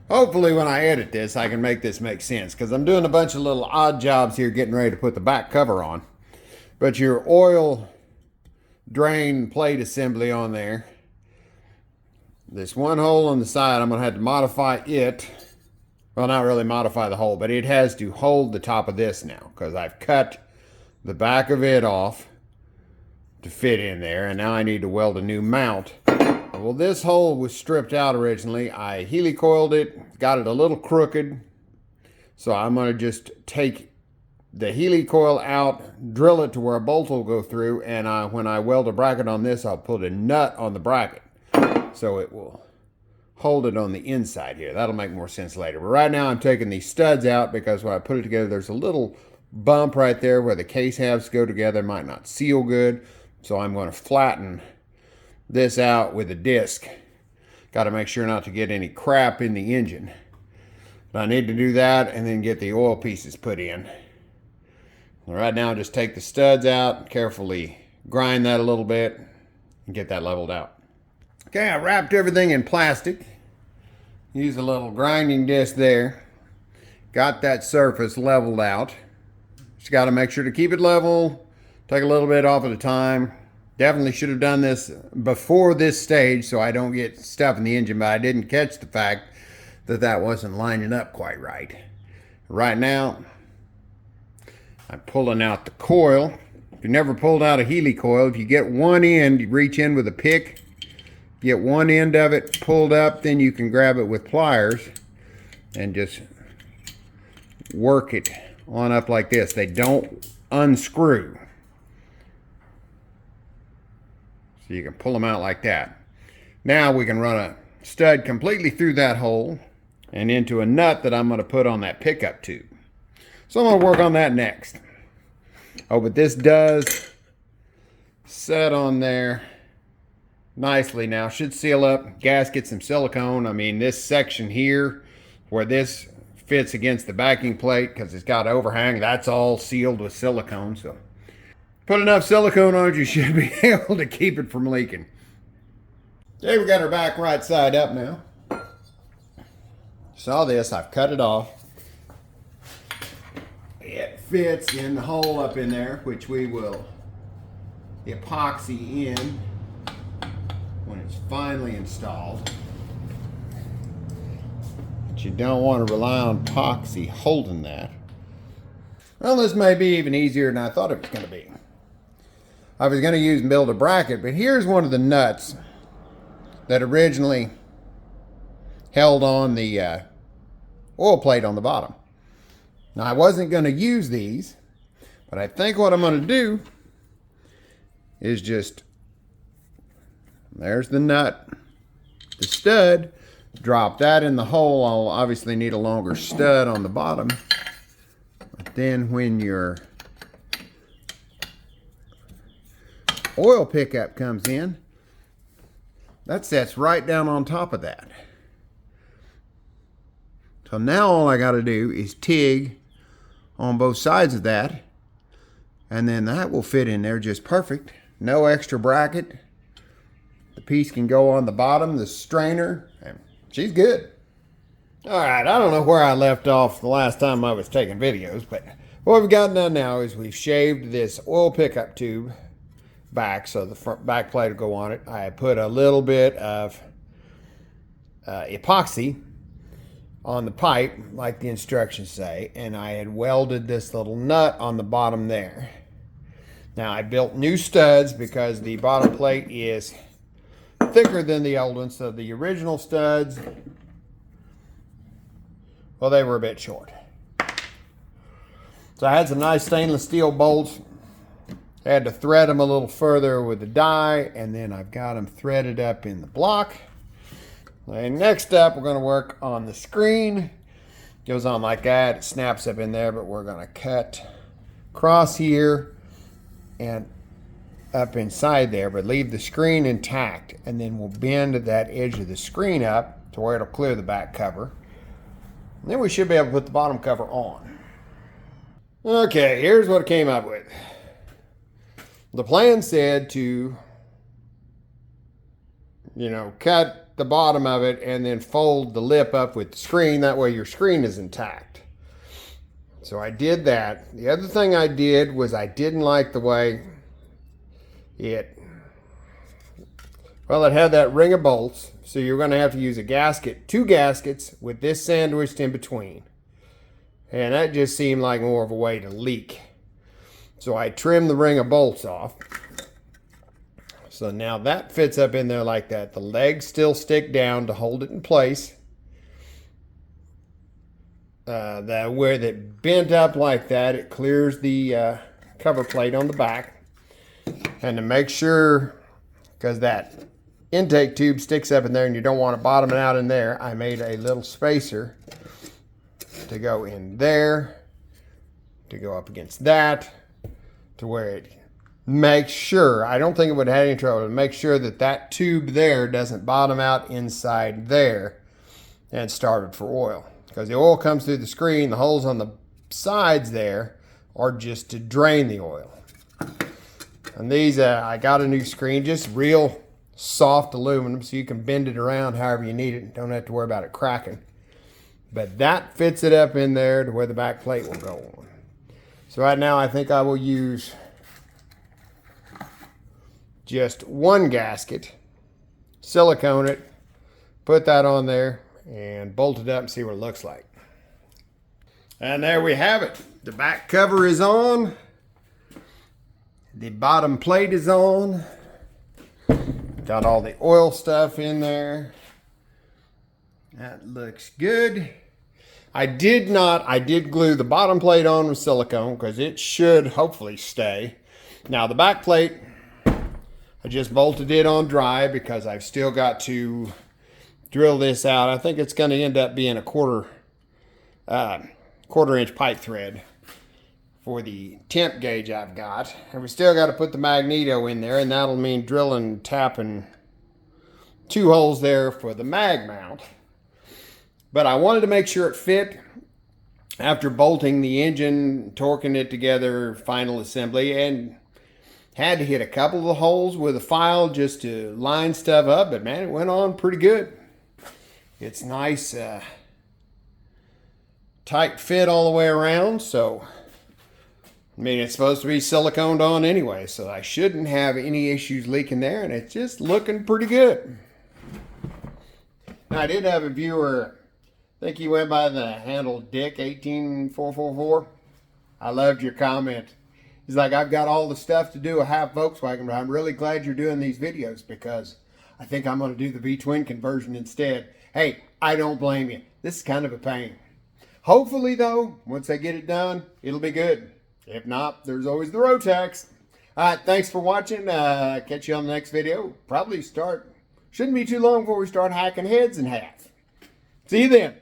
Hopefully when I edit this, I can make this make sense, because I'm doing a bunch of little odd jobs here getting ready to put the back cover on. But your oil drain plate assembly on there, this one hole on the side, I'm going to have to modify it. Well, not really modify the hole, but it has to hold the top of this now, because I've cut the back of it off to fit in there, and now I need to weld a new mount. Well, this hole was stripped out originally. I helicoiled it, got it a little crooked. So I'm going to just take the helicoil out, drill it to where a bolt will go through, and when I weld a bracket on this, I'll put a nut on the bracket so it will hold it on the inside here. That'll make more sense later. But right now I'm taking these studs out because when I put it together, there's a little bump right there where the case halves go together. It might not seal good. So I'm going to flatten this out with a disc. Got to make sure not to get any crap in the engine. But I need to do that and then get the oil pieces put in. Right now, just take the studs out, carefully grind that a little bit, and get that leveled out. Okay, I wrapped everything in plastic. Use a little grinding disc there. Got that surface leveled out. Just got to make sure to keep it level. Take a little bit off at a time. Definitely should have done this before this stage so I don't get stuff in the engine, but I didn't catch the fact that that wasn't lining up quite right. Right now, I'm pulling out the coil. If you never pulled out a helicoil, if you get one end, you reach in with a pick, get one end of it pulled up, then you can grab it with pliers and just work it on up like this. They don't unscrew. So you can pull them out like that. Now we can run a stud completely through that hole and into a nut that I'm going to put on that pickup tube. So I'm going to work on that next. Oh, but this does set on there nicely now. Should seal up, gasket, some silicone. I mean, this section here where this fits against the backing plate because it's got overhang, that's all sealed with silicone. So put enough silicone on it, you should be able to keep it from leaking. Okay, we got our back right side up now. Saw this, I've cut it off. It fits in the hole up in there, which we will epoxy in when it's finally installed. But you don't want to rely on epoxy holding that. Well, this may be even easier than I thought it was going to be. I was going to use and build a bracket, but here's one of the nuts that originally held on the oil plate on the bottom. Now, I wasn't going to use these, but I think what I'm going to do is just, there's the nut, the stud, drop that in the hole. I'll obviously need a longer stud on the bottom, but then when your oil pickup comes in, that sets right down on top of that. So now all I got to do is TIG on both sides of that, and then that will fit in there just perfect. No extra bracket. The piece can go on the bottom, the strainer, and she's good. All right, I don't know where I left off the last time I was taking videos, but what we've got done now is we've shaved this oil pickup tube back so the front back plate will go on it. I put a little bit of epoxy on the pipe like the instructions say, and I had welded this little nut on the bottom there. Now I built new studs because the bottom plate is thicker than the old one, so the original studs, well, they were a bit short. So I had some nice stainless steel bolts. I had to thread them a little further with the die, and then I've got them threaded up in the block. And next up, we're going to work on the screen. Goes on like that. It snaps up in there, but we're going to cut across here and up inside there, but leave the screen intact. And then we'll bend that edge of the screen up to where it'll clear the back cover. And then we should be able to put the bottom cover on. Okay, here's what I came up with. The plan said to, cut the bottom of it and then fold the lip up with the screen. That way your screen is intact. So I did that. The other thing I did was I didn't like the way it had that ring of bolts. So you're going to have to use a gasket, 2 gaskets with this sandwiched in between. And that just seemed like more of a way to leak. So I trimmed the ring of bolts off. So now that fits up in there like that. The legs still stick down to hold it in place. Where that bent up like that, it clears the cover plate on the back. And to make sure, because that intake tube sticks up in there and you don't want it bottoming out in there, I made a little spacer to go in there, to go up against that, to where it makes sure, I don't think it would have had any trouble, to make sure that that tube there doesn't bottom out inside there and starve it for oil. Because the oil comes through the screen, the holes on the sides there are just to drain the oil. And these, I got a new screen, just real soft aluminum, so you can bend it around however you need it. Don't have to worry about it cracking. But that fits it up in there to where the back plate will go on. So right now I think I will use just 1 gasket, silicone it, put that on there, and bolt it up and see what it looks like. And there we have it. The back cover is on. The bottom plate is on. Got all the oil stuff in there. That looks good. I did glue the bottom plate on with silicone because it should hopefully stay. Now the back plate, I just bolted it on dry because I've still got to drill this out. I think it's going to end up being a quarter inch pipe thread for the temp gauge I've got. And we still got to put the magneto in there, and that'll mean drilling, tapping 2 holes there for the mag mount. But I wanted to make sure it fit after bolting the engine, torquing it together, final assembly, and had to hit a couple of the holes with a file just to line stuff up. But man, it went on pretty good. It's nice, tight fit all the way around. So, I mean, it's supposed to be siliconed on anyway, so I shouldn't have any issues leaking there, and it's just looking pretty good. Now, I did have a viewer, I think he went by the handle Dick18444. I loved your comment. He's like, I've got all the stuff to do a half Volkswagen, but I'm really glad you're doing these videos because I think I'm going to do the V-twin conversion instead. Hey, I don't blame you. This is kind of a pain. Hopefully, though, once I get it done, it'll be good. If not, there's always the Rotax. All right, thanks for watching. Catch you on the next video. Shouldn't be too long before we start hacking heads in half. See you then.